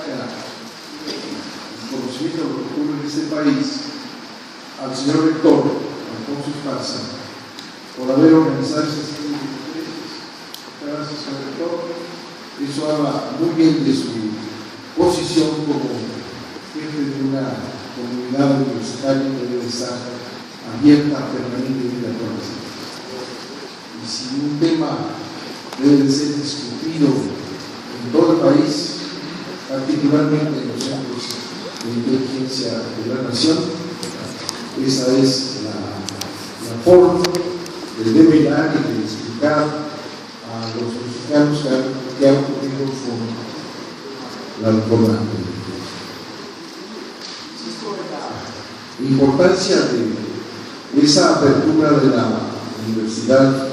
el conocimiento de lo que ocurre en este país, al señor rector, Alfonso Esparza, por haber organizado estas conferencias. Gracias, señor rector. Eso habla muy bien de su posición como jefe de una comunidad universitaria que debe estar abierta permanentemente a todas las cosas. Y si un tema debe ser discutido en todo el país, particularmente en los centros de inteligencia de la nación, esa es la forma de develar y de explicar a los mexicanos que ha ocurrido con la reforma. La importancia de esa apertura de la universidad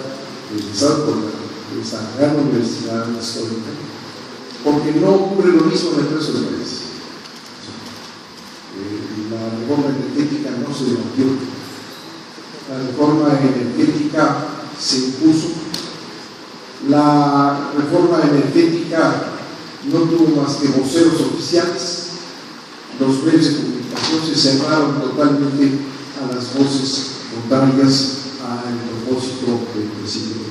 de esa gran universidad histórica, porque no ocurre lo mismo en el resto del país. La reforma energética no se debatió, la reforma energética se impuso, la reforma energética no tuvo más que voceros oficiales, los medios de comunicación se cerraron totalmente a las voces contrarias al propósito del presidente.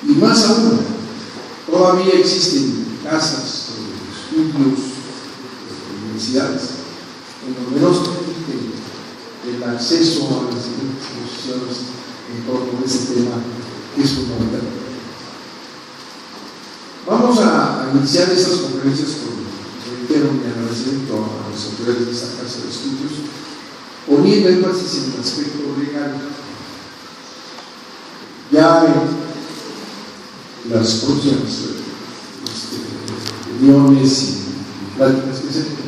Y más aún, todavía existen casas, estudios, universidades, en donde no se permite el acceso a las diferentes posiciones en torno a ese tema que es fundamental. Vamos a iniciar estas conferencias con, reitero mi agradecimiento a las autoridades de esta casa de estudios, poniendo énfasis en el aspecto legal. Ya en las próximas reuniones y pláticas que se den,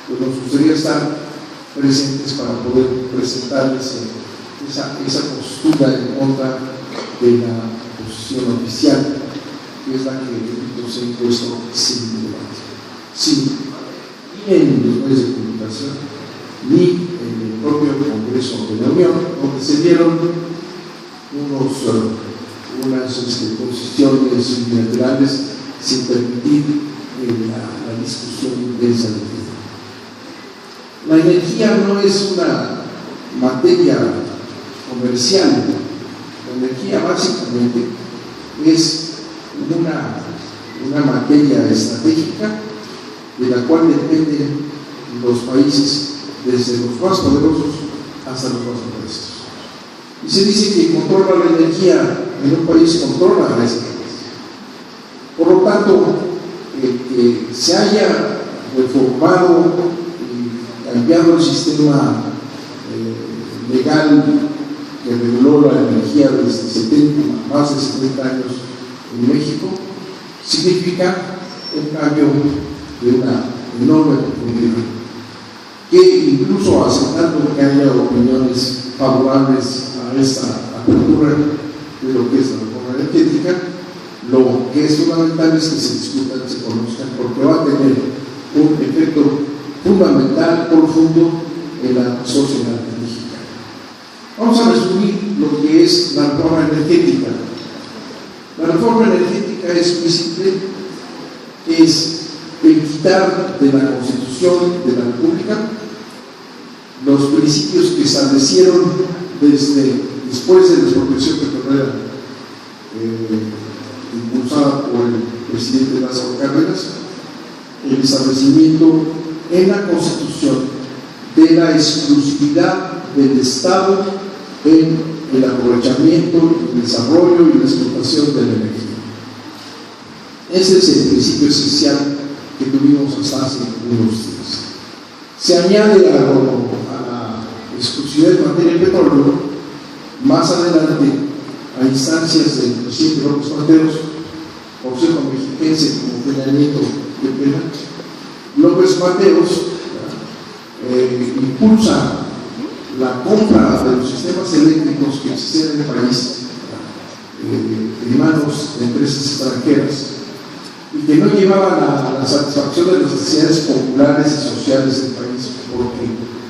pues nos gustaría estar presentes para poder presentarles esa postura en contra de la posición oficial, que es la que nos ha impuesto sin debate, ni en los medios de comunicación, ni en el propio Congreso de la Unión, donde se dieron unas posiciones unilaterales sin permitir la discusión intensa del tema. La energía no es una materia comercial. La energía básicamente es una materia estratégica de la cual dependen los países, desde los más poderosos hasta los más modestos. Y se dice que controla la energía en un país, controla a ese país. Por lo tanto, que se haya reformado y cambiado el sistema legal que reguló la energía desde más de 70 años en México, significa un cambio de una enorme profundidad, que incluso aceptando que haya opiniones favorables a esta apertura de lo que es la reforma energética, lo que es fundamental es que se discutan, se conozcan, porque va a tener un efecto fundamental, profundo en la sociedad mexicana. Vamos a resumir lo que es la reforma energética. La reforma energética es muy simple, es quitar de la Constitución de la República los principios que establecieron después de la expropiación petrolera impulsada por el presidente Lázaro Cárdenas, el establecimiento en la Constitución de la exclusividad del Estado en el aprovechamiento, el desarrollo y la explotación de la energía. Ese es el principio esencial que tuvimos hasta hace unos días. Se añade a la exclusividad de materia de petróleo, más adelante, a instancias del presidente López Mateos, Consejo Mexiquense como planeamiento de pena, López Mateos impulsa la compra de los sistemas eléctricos que existen en el país en manos de empresas extranjeras y que no llevaban a la satisfacción de las necesidades populares y sociales del país, porque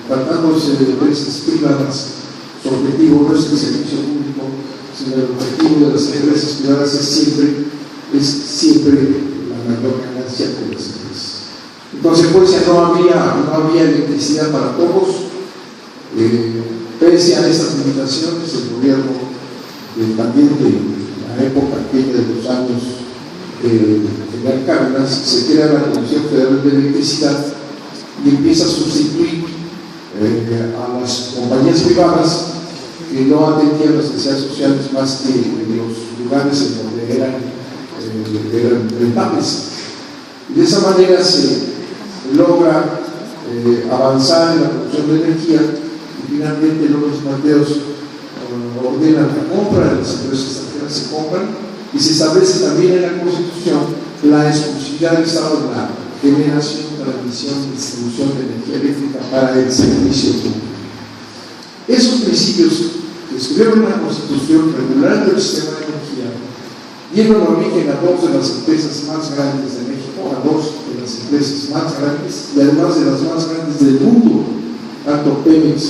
tratándose de empresas privadas, su objetivo no es el servicio público, sino el objetivo de las empresas privadas es siempre es siempre la mayor ganancia de las empresas. En consecuencia, no había electricidad para todos. Pese a estas limitaciones, el gobierno también de la época aquella de los años General Cárdenas se crea la Comisión Federal de Electricidad y empieza a sustituir a las compañías privadas que no atendían las necesidades sociales más que en los lugares en donde eran rentables. Y de esa manera se logra avanzar en la producción de energía y finalmente López Mateos ordena la compra de las empresas extranjeras, se compran y se establece también en la Constitución la exclusividad del Estado en la generación, transmisión y distribución de energía eléctrica para el servicio público. Esos principios que estuvieron en la Constitución regulando el sistema de energía dieron origen a dos de las empresas más grandes de México, a dos de las empresas más grandes y además de las más grandes del mundo, tanto Pemex,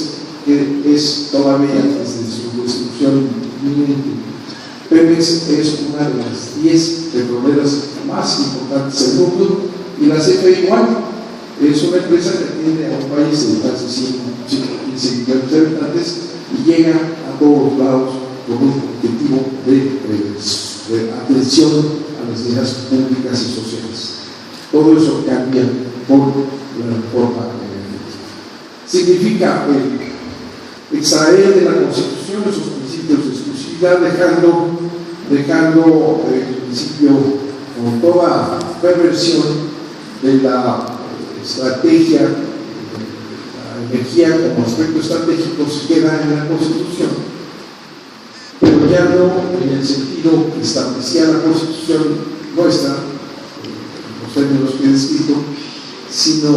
que es todavía desde su destrucción inminente. Pemex es una de las 10 petroleras más importantes del mundo y la CFE igual. Es una empresa que atiende a un país de casi 15 millones de habitantes y llega a todos lados con un objetivo de atención a las necesidades públicas y sociales. Todo eso cambia por la reforma energética. Significa extraer de la Constitución esos principios de exclusividad, dejando el principio con toda perversión de la estrategia, la energía como aspecto estratégico se queda en la Constitución, pero ya no en el sentido que establecía la Constitución nuestra, en los términos que he descrito, sino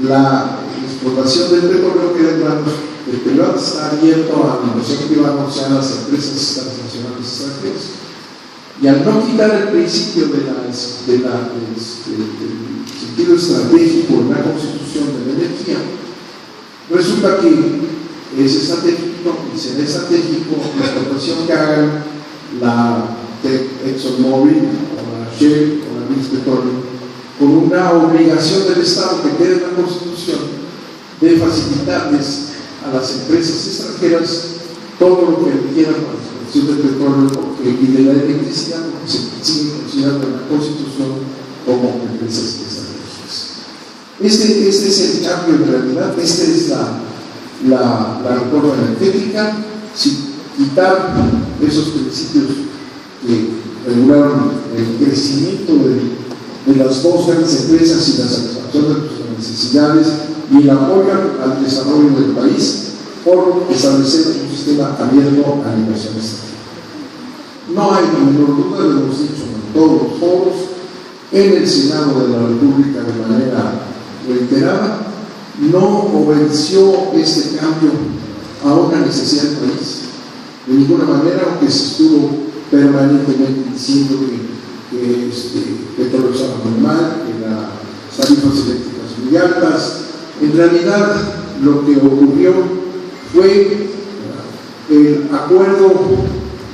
la explotación del petróleo queda en manos del privado, está abierto a la inversión privada, o sea, a las empresas transnacionales extranjeras. Y al no quitar el principio del sentido estratégico en la Constitución de la energía, resulta que es estratégico y será estratégico la explotación que hagan la ExxonMobil o la Shell o la British Petroleum, con una obligación del Estado que quede en la Constitución de facilitarles a las empresas extranjeras todo lo que requieran para la explotación del petróleo y de la electricidad, porque se sigue considerando en la Constitución como empresas estratégicas. Este es el cambio de realidad, esta es la reforma energética, sin quitar esos principios que regularon el crecimiento de las dos grandes empresas y la satisfacción de sus necesidades y el apoyo al desarrollo del país por establecer un sistema abierto a la inversión extranjera. No hay la menor duda, lo hemos dicho en todos los foros, en el Senado de la República de manera reiterada, no obedeció este cambio a una necesidad del país, de ninguna manera, aunque se estuvo permanentemente diciendo que petróleo estaba muy mal, que las tarifas eléctricas muy altas. En realidad, lo que ocurrió fue el acuerdo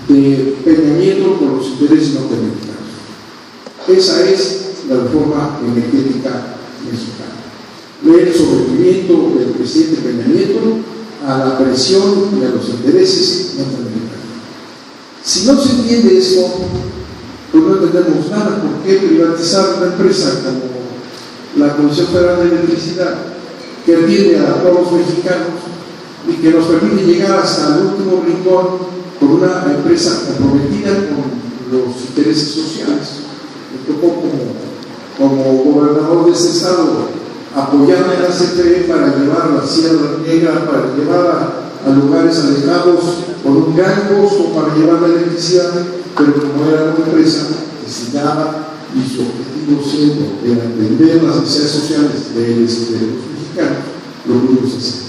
de Peña Nieto con los intereses norteamericanos. Esa es la reforma energética mexicana. El sometimiento del presidente Peña Nieto a la presión y a los intereses norteamericanos. Si no se entiende esto, pues no entendemos nada. ¿Por qué privatizar una empresa como la Comisión Federal de Electricidad, que atiende a todos los mexicanos y que nos permite llegar hasta el último rincón con una empresa comprometida con los intereses sociales? Me tocó como gobernador de este estado apoyar a la CFE para llevar a la Sierra Negra, para llevar a lugares alejados con un gran costo para llevar la electricidad, pero como era una empresa destinada y su objetivo siendo de atender las necesidades sociales de los mexicanos, lo pudimos hacer.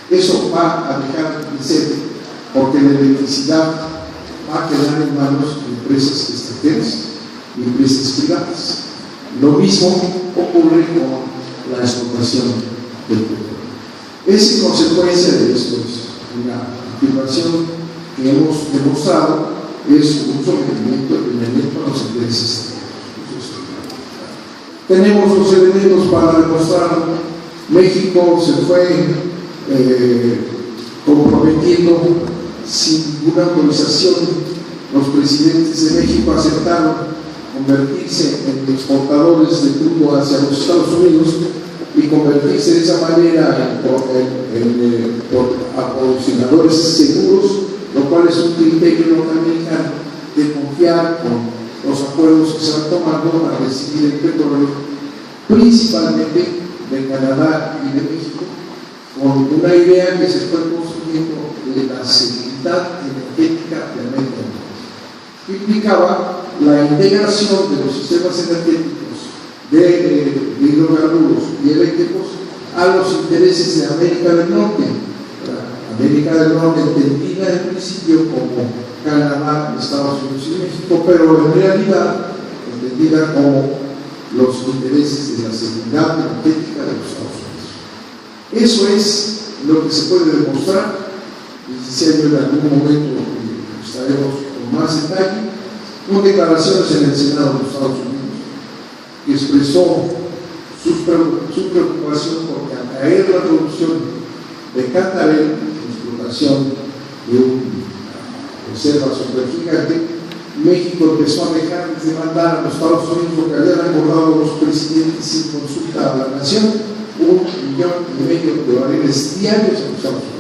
Eso va a dejar de ser, porque la electricidad va a quedar en manos de empresas extranjeras y empresas privadas. Lo mismo ocurre con la explotación del petróleo. Es en consecuencia de esto, una afirmación que hemos demostrado, es un sometimiento de Peña Nieto a los intereses. Tenemos los elementos para demostrar. México se fue comprometiendo sin ninguna autorización. Los presidentes de México aceptaron convertirse en exportadores de crudo hacia los Estados Unidos y convertirse de esa manera en aprovisionadores seguros, lo cual es un criterio norteamericano de confiar con los acuerdos que se van tomando para recibir el petróleo, principalmente de Canadá y de México, con una idea que se fue construyendo de la seguridad energética de América del Norte, que implicaba la integración de los sistemas energéticos de hidrocarburos y eléctricos a los intereses de América del Norte. América del Norte entendida en principio como Canadá, Estados Unidos y México, pero en realidad entendida como los intereses de la seguridad energética de los Estados Unidos. Eso es lo que se puede demostrar, y si en algún momento estaremos con más detalle, con declaraciones en el Senado de los Estados Unidos, que expresó su preocupación por atraer la producción de Cantarell, explotación de una reserva supergigante. México empezó a dejar de mandar a los Estados Unidos lo que habían acordado los presidentes sin consulta a la nación, 1,5 millones de barriles diarios a los Estados Unidos.